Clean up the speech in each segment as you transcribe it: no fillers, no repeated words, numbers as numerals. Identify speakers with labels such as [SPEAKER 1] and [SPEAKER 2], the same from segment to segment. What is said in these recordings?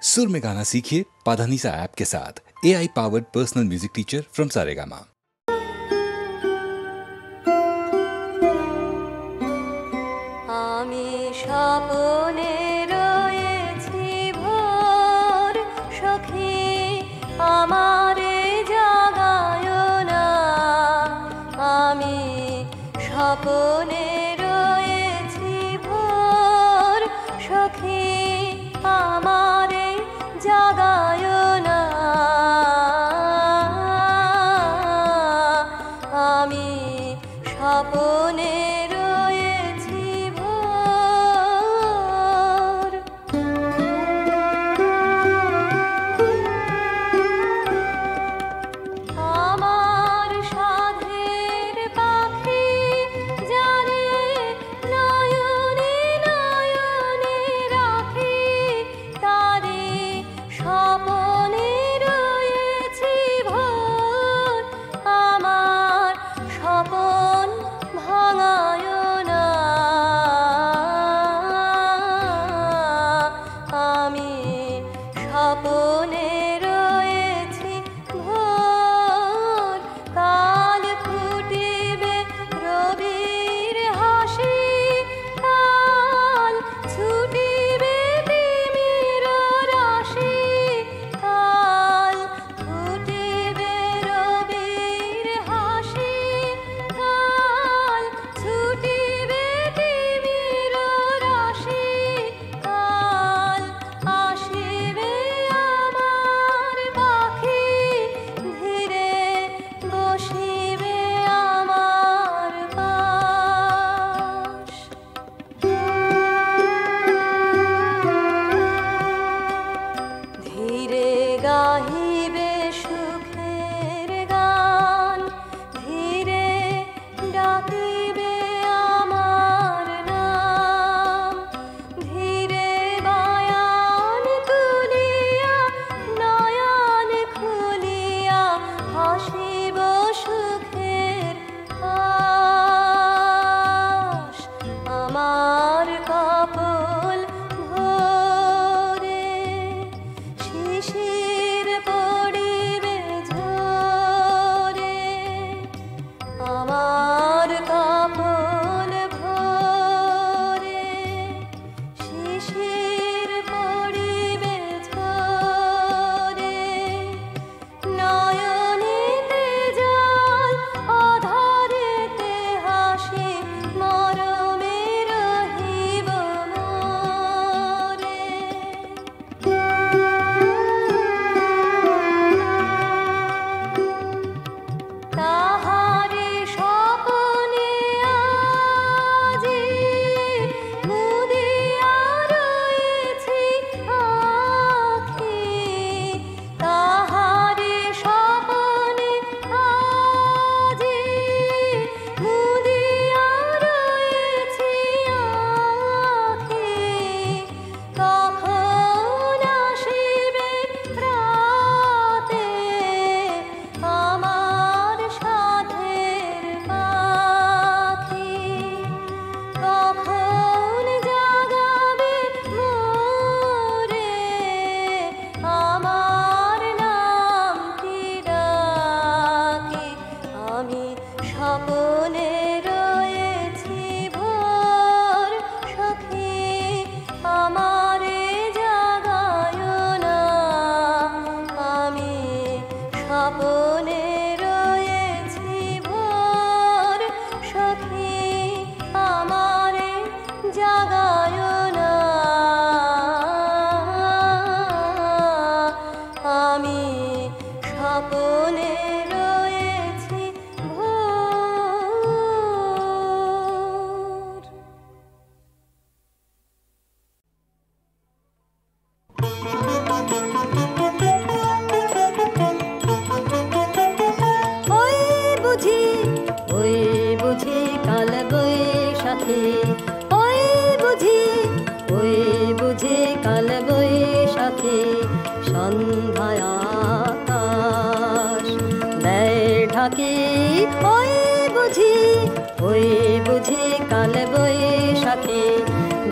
[SPEAKER 1] सुर में गाना सीखिए पाधानीसा ऐप के साथ। AI powered personal music teacher from Saregama.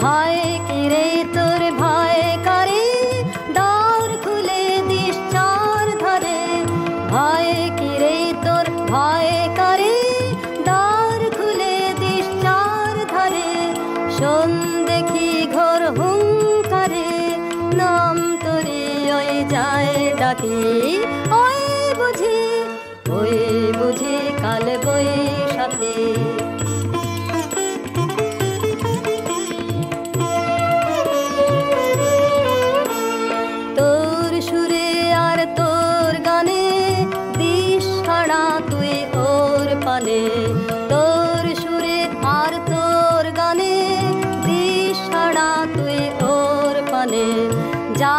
[SPEAKER 2] ভাই কিরে তোর ভাই করে দা নাম তোরে ওই যায় ডাকি, ওই বুঝি কাল বৈশাখী। তোর সুরে আর তোর গানে দিশাড়া তুই ওর পানে, তোর সুরে আর তোর গানে দিশাড়া তুই ওর পানে। যা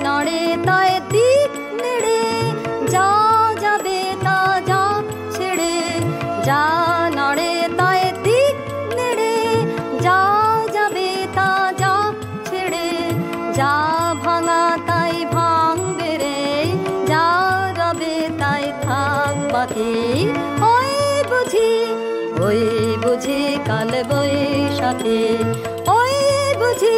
[SPEAKER 2] নাড়ে তাই দিক নেড়ে, যা যাবে তা যা ছেড়ে, যা নাড়ে তাই দিক নেড়ে, যা যাবে তা যা ছেড়ে, যা ভাঙা তাই ভাঙবে রে, যা রবে তাই থাক বাকি। ওই বুঝি কাল বৈশাখী, ওই বুঝি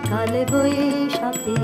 [SPEAKER 2] কাল বৈশাখী।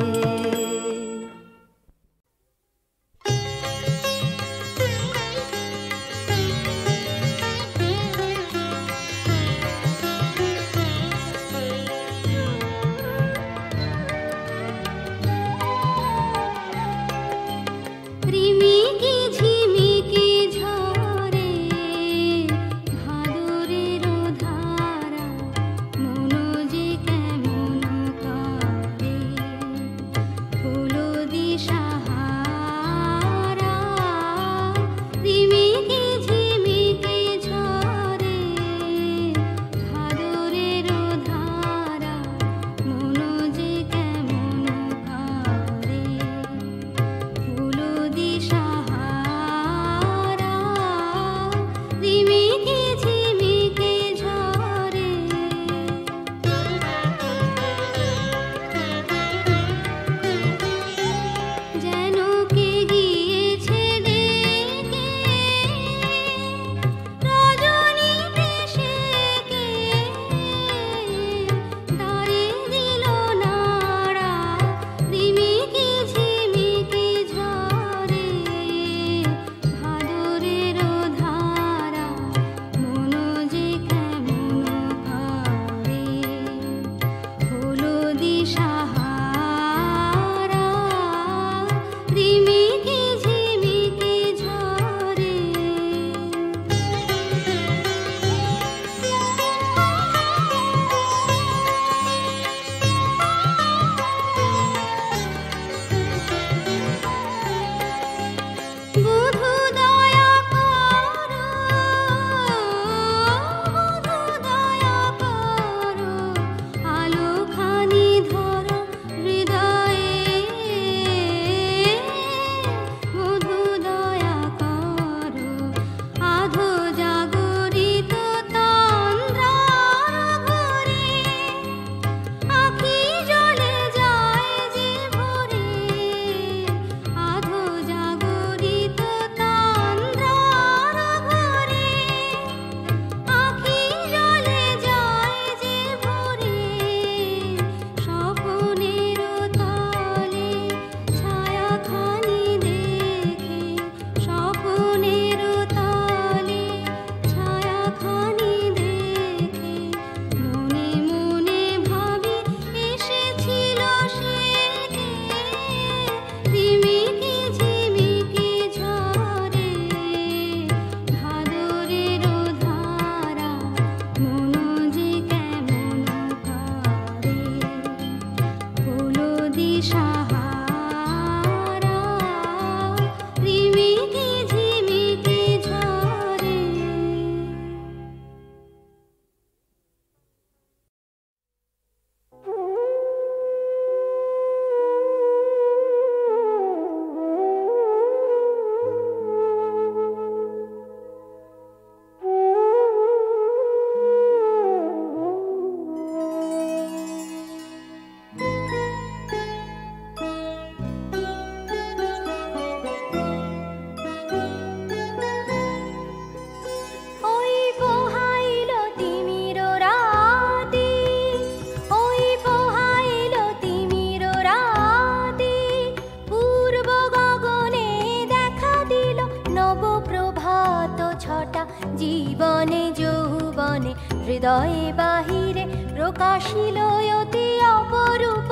[SPEAKER 2] জীবনে যৌবনে হৃদয়ে বাহিরে প্রকাশিল অতি অপরূপ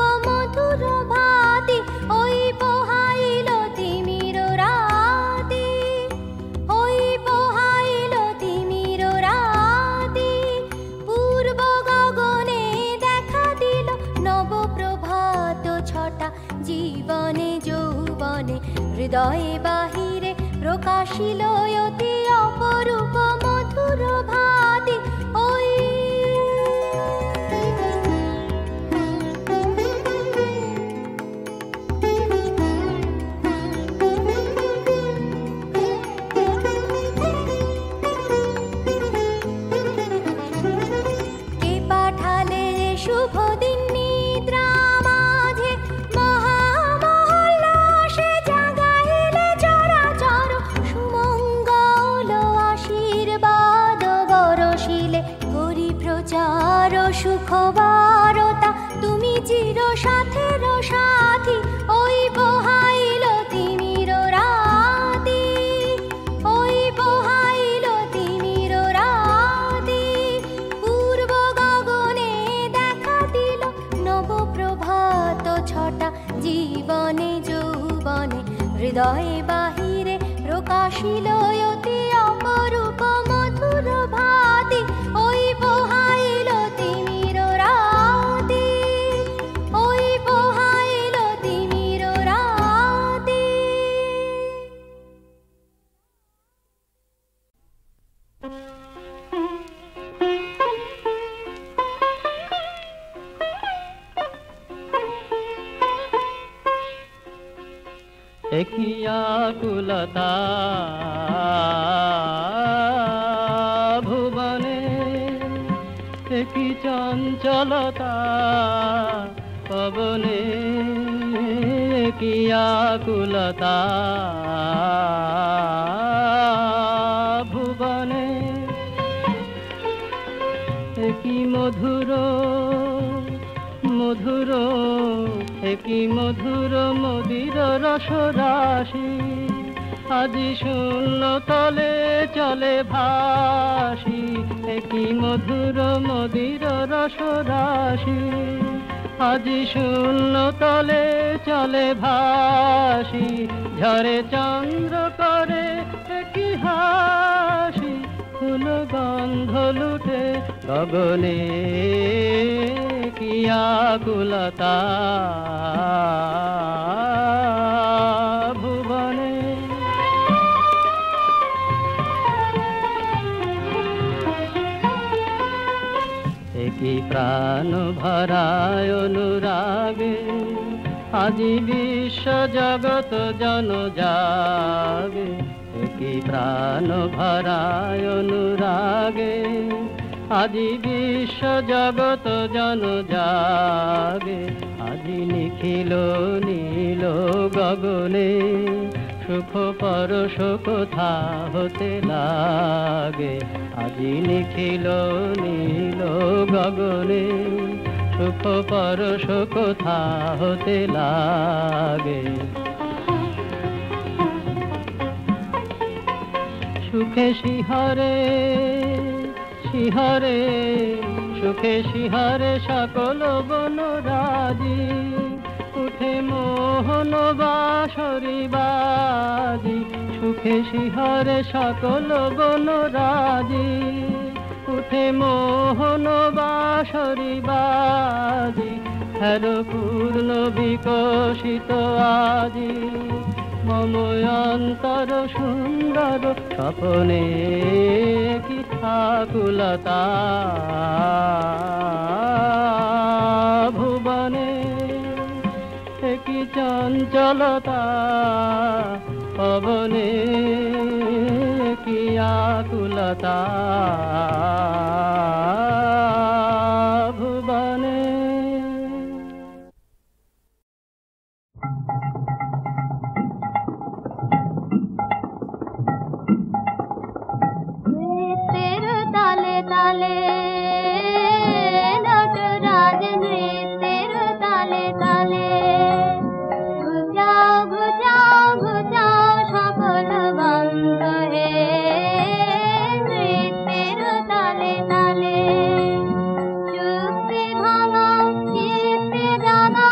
[SPEAKER 2] হৃদয়ে বাহিরে প্রকাশিল অতি অপরূপ মধুর ভাতি। ওই কে পাঠালে শুভ দিন নিদ্রা মাঝে, মহামহোল্লাসে জাগাইলে চরাচর সুমঙ্গল আশীর্বাদ বরষিলে করি প্রচার সুখ বারতা তুমি চির সাথের সাথী। ওই বহাইল তিমির রাতি, ওই বহাইল তিমির রাতি, পূর্ব গগনে দেখা দিল নবপ্রভাত ছটা। জীবনে যৌবনে হৃদয়ে বাহিরে প্রকাশিল অতি অপরূপ মধুর ভাতি। ওই বহাইল তিমির রাতি, ওই বহাইল তিমির রাতি।
[SPEAKER 3] একই আকুলতা ভুবনে, একই চঞ্চলতা পবনে, একই আকুলতা ভুবনে, একই মধুর মধুর, একই মধুর মদির রসরাশি। আজি শূন্য তলে চলে ভাসি, একই মধুর মদির রসরাশি। আজি শূন্য তলে চলে ভাসি, ঝরে চন্দ্র করে একই হাসি। ফুল গন্ধ লুটে গগনে, কি আকুলতা ভুবনে। একই প্রাণ ভরায় অনুরাগে, আজি বিশ্ব জগত জন জাগে। একই প্রাণ ভরায় অনুরাগে, আজি বিশ্ব জগত জন জাগে। আজি নিখিল নীল গগনে, সুখ পরশ কোথা হতে লাগে। আজি নিখিল নীল গগনে, সুখ পরশ কোথা হতে লাগে। সুখে শিহরে শিহরে, সুখে শিহরে সকল বনরাজি। উঠে মোহন বাঁশরি বাজি, সুখে শিহরে সকল বনরাজি। উঠে মোহন বাঁশরি বাজি, হের পূর্ণ বিকশিত আজি। মম অন্তর সুন্দর স্বপনে, কি আকুলতা ভুবনে। কি চঞ্চলতা পবনে, কি আকুলতা ভুবনে।
[SPEAKER 2] তালে তালে নটরাজ নৃত্যের তালে তালে, ঘুচাও ঘুচাও ঘুচাও সকল বন্ধ হে নৃত্যের তালে তালে। চুক্তি ভাঙা চিত্তে জানা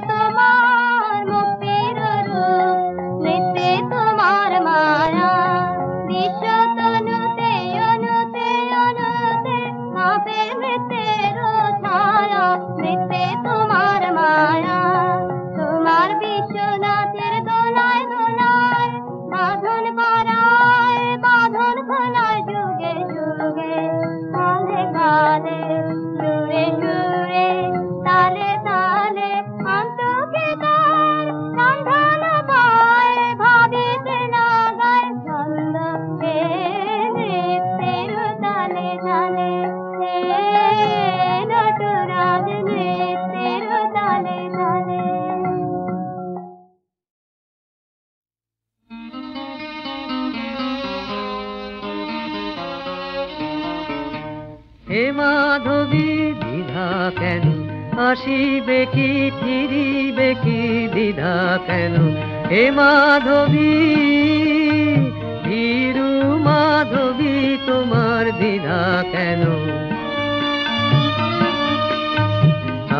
[SPEAKER 2] তোমার মুক্তির রূপ, নৃত্যে তোমার মায়া, বিশ্ব তনুতে অনুতে অনুতে কাঁপে নৃত্যের ছায়া, নৃত্যে তোমার মায়া। তোমার বিশ্বনাথের দোলায় দোলায় বাঁধন করায়, বাঁধন খোলায় যুগে যুগে, কালে কালে সুরে সুরে তালে তালে অন্তকে তার রন্ধন গায়, ভাবিতে লাগায় ছন্দ হে নৃত্যের তালে তালে, হে নটরাজ নৃত্যের তালে তালে।
[SPEAKER 3] হে মাধবী দ্বিধা কেন, আসিবে কি ফিরিবে কি দ্বিধা কেন, হে মাধবী ভীরু মাধবী তোমার দ্বিধা কেন।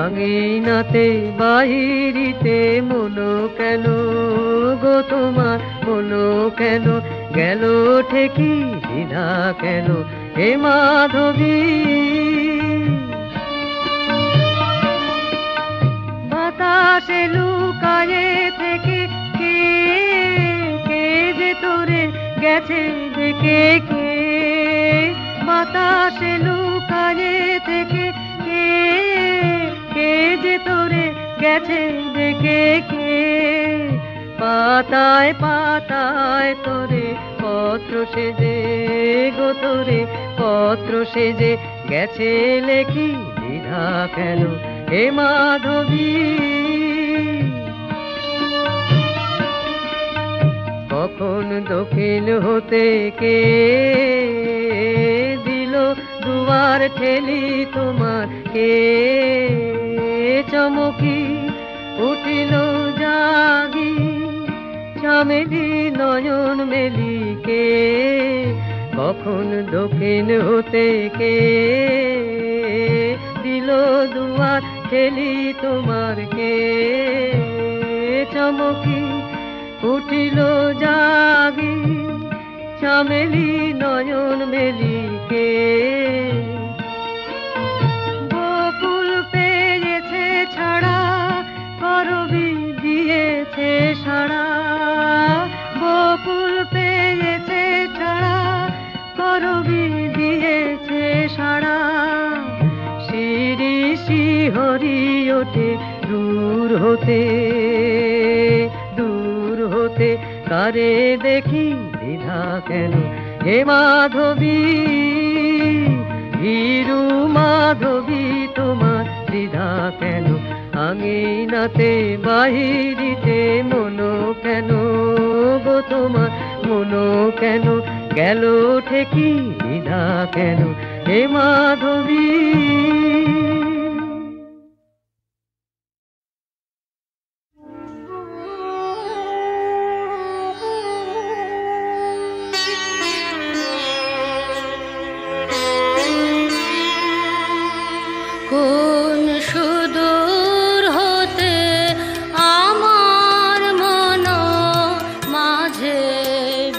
[SPEAKER 3] আঙিনাতে বাহিরিতে মনো কেন গো তোমার, মনো কেন গেল ঠেকি দ্বিধা কেন, হে মাধবী। বাতাসে লুকায়ে থেকে কে কে যে তোরে গেছে দেখে কে, বাতাসে লুকায়ে থেকে কে কে যে তোরে গেছে দেখে কে, পাতায় পাতায় তোরে পত্র সেজে গো তোরে পত্র সেজে গেছে লেখি দ্বিধা কেন, হে মাধবী। কখন দক্ষিণ হতে কে দিল দুয়ার ঠেলি তোমার, কে চমকি উঠিল জাগি চামেলি নয়ন মেলি কে, কখন দক্ষিণ হতে কে দিল দুয়ার ঠেলি তোমার, কে চমকি উঠিল জাগি চামেলি নয়ন মেলি কে। বকুল পেয়েছে ছাড়া করবি দিয়েছে সাড়া, বকুল পেয়েছে ছাড়া করবি দিয়েছে সাড়া, শিরি শিহরি ওঠে দূর হতে দূর হতে, কারে দেখি দ্বিধা কেন, হে মাধবী ভীরু মাধবী তোমার দ্বিধা কেন। আঙিনাতে বাহিরিতে মনো কেন গো তোমার, মনো কেন গেল ঠেকি দ্বিধা কেন, হে মাধবী।
[SPEAKER 2] কোন সুদূর হতে আমার মন মাঝে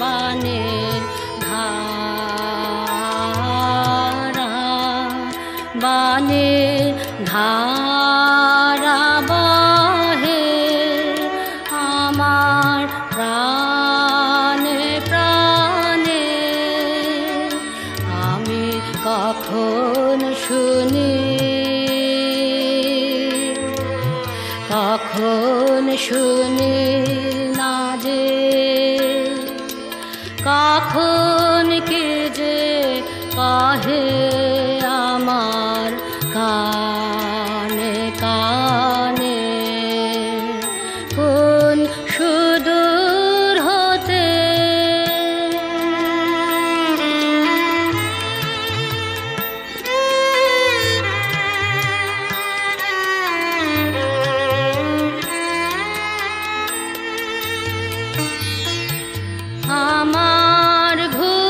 [SPEAKER 2] বানের ধারা, বানের ধারা বহে আমার প্রাণে প্রাণে, আমি কখন শুনি কখন শুনি না যে, কখন কে যে কাহে আমার কানে কানে, কোন সুদূর হতে আমার ঘুম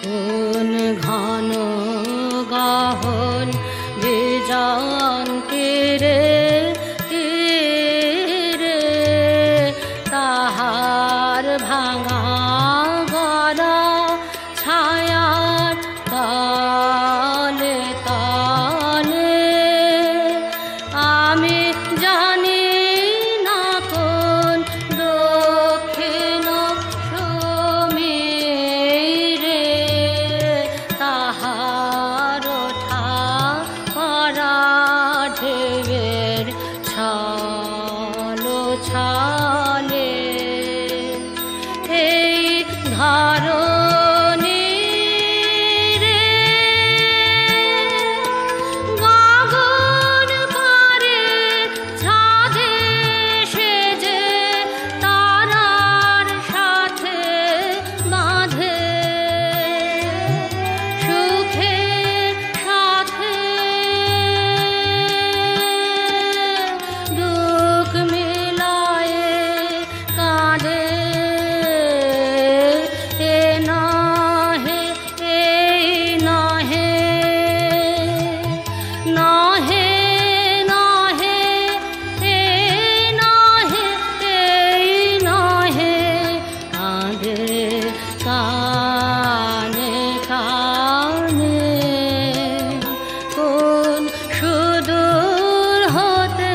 [SPEAKER 2] কোন ঘন গহন বিজন তীরে তীরে তাহার ভাঙা গড়া ছায়ার তলে তলে আমি জানি না কোন দক্ষিণ সমীরে তাহার ওঠা পড়া ঢেউয়ের ছলো ছলে এই ধরণী রে গগন পারে ছাদে সেজে তারার সাথে বাঁধে সুখের সাথে দুঃখ মিলায়ে কাঁদে এ নহে এই নহে নহে নহে এই নহে এই নহে কাঁদে কানে কানে কোন সুদূর হতে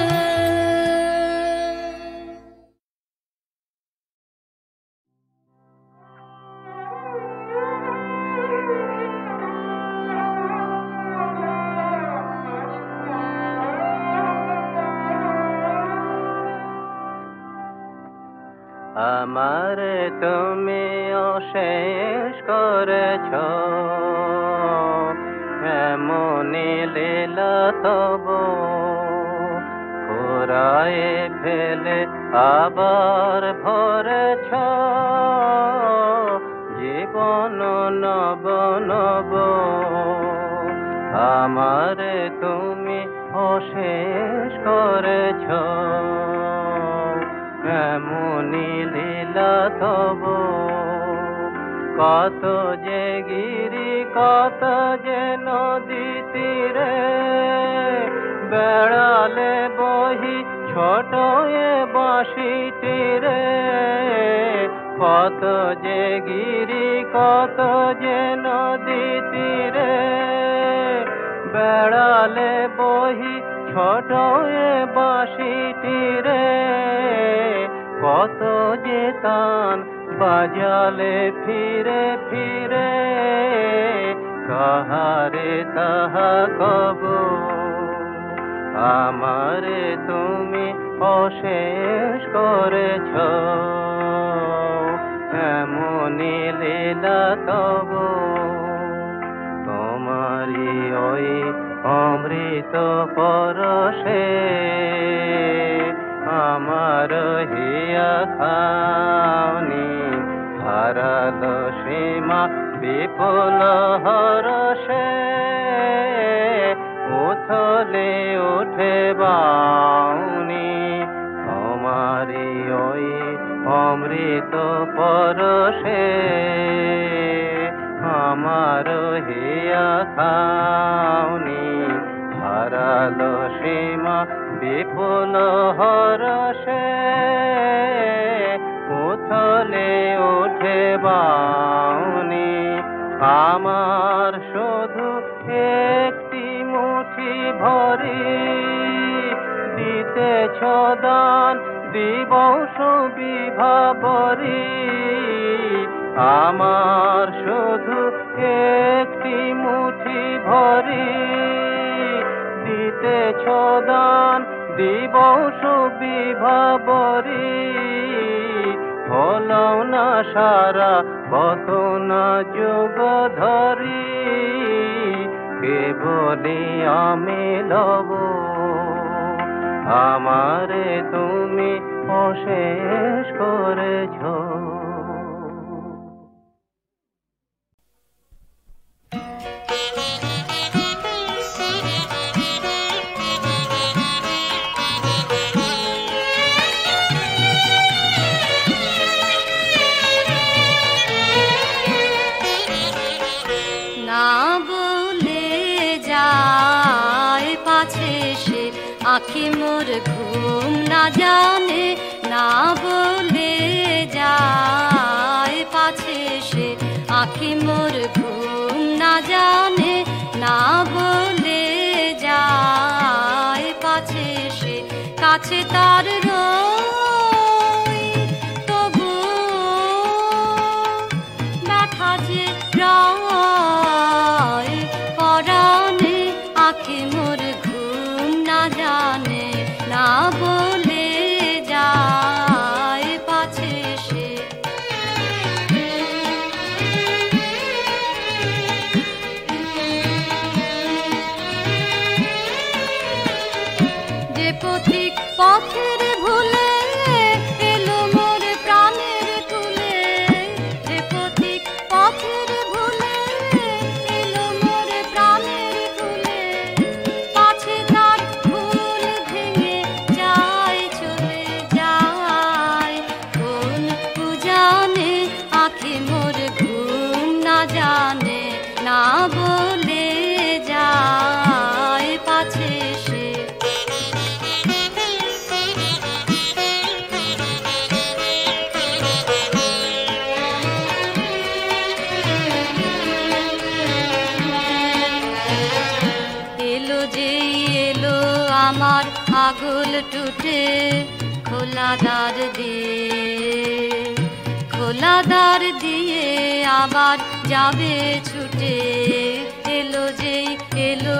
[SPEAKER 4] আমারে তুমি অশেষ করেছ এমনি লীলা তব ফুরায়ে ফেলে আবার ভরেছ জীবন নব নব আমারে তুমি অশেষ করেছ এমনি লীলা তব কত যে গিরি কত যে নদী তীরে বেড়ালে বহি ছোট এ বাঁশিটিরে কত যে গিরি কত যে নদী তীরে বেড়ালে বহি ছোট এ বাঁশিটিরে কত যে তান বাজালে ফিরে ফিরে কাহারে তাহা কব আমারে তুমি অশেষ করেছ এমনি লীলা তব তোমারি ওই অমৃত পরশে আমার হিয়া খাওনি হারালো সীমা বিপুল হরষে উথলে উঠে বাউনি তোমারি ওই অমৃত পরশে আমার হিয়া খাওনি হারালো সীমা বিপুল হরষে উথলে উঠে বাউনি আমার শুধু একটি মুঠি ভরি দিতেছ দান দিবস বিভাবরি আমার শুধু একটি মুঠি ভরি দিতেছ দান দিবস বিভাবরি হলো না সারা কত না যুগ ধরি কেবলি আমি লব আমারে তুমি অশেষ করেছ
[SPEAKER 2] আখি মোর ঘুম না জানে না বলে যায় পাছে সে আখি মোর ঘুম না জানে না বলে যায় পাছে সে কাছে তার রই তবু ব্যথা যে রয় পরাণে আখি মোর ঘুম না জানে না বলে যায় পাছে সে যে পথিক পথের ভুলে এলো মোর প্রাণের তুলে যে পথিক পথের ভুলে এলো মোর প্রাণের তুলে পাছে তার ভুল ভেঙে যায় চলে যায় কোন পূজানে আখি মোর ঘুম না জানে না বলে যায় পাছে সে এলো যেই এলো আমার আগল টুটে খোলাদার দিয়ে আবার যাবে ছুটে এলো যেই এলো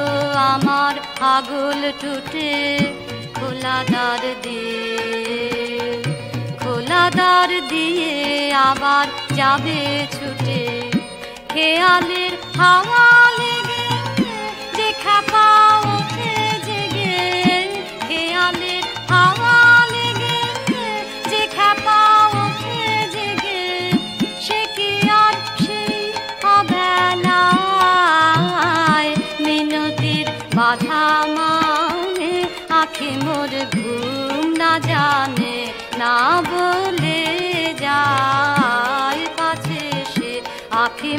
[SPEAKER 2] আমার আগল টুটে খোলাদার দিয়ে আবার যাবে ছুটে খেয়ালের হাওয়া লেগে যে খেপা ওঠে জেগে খেয়ালের হাওয়া লেগে যে খেপা ওঠে জেগে সে কি আর সেই অবেলায় মিনতির বাধা মানে আখি মোর ঘুম না জানে না বলে যায় পাছে সে আখি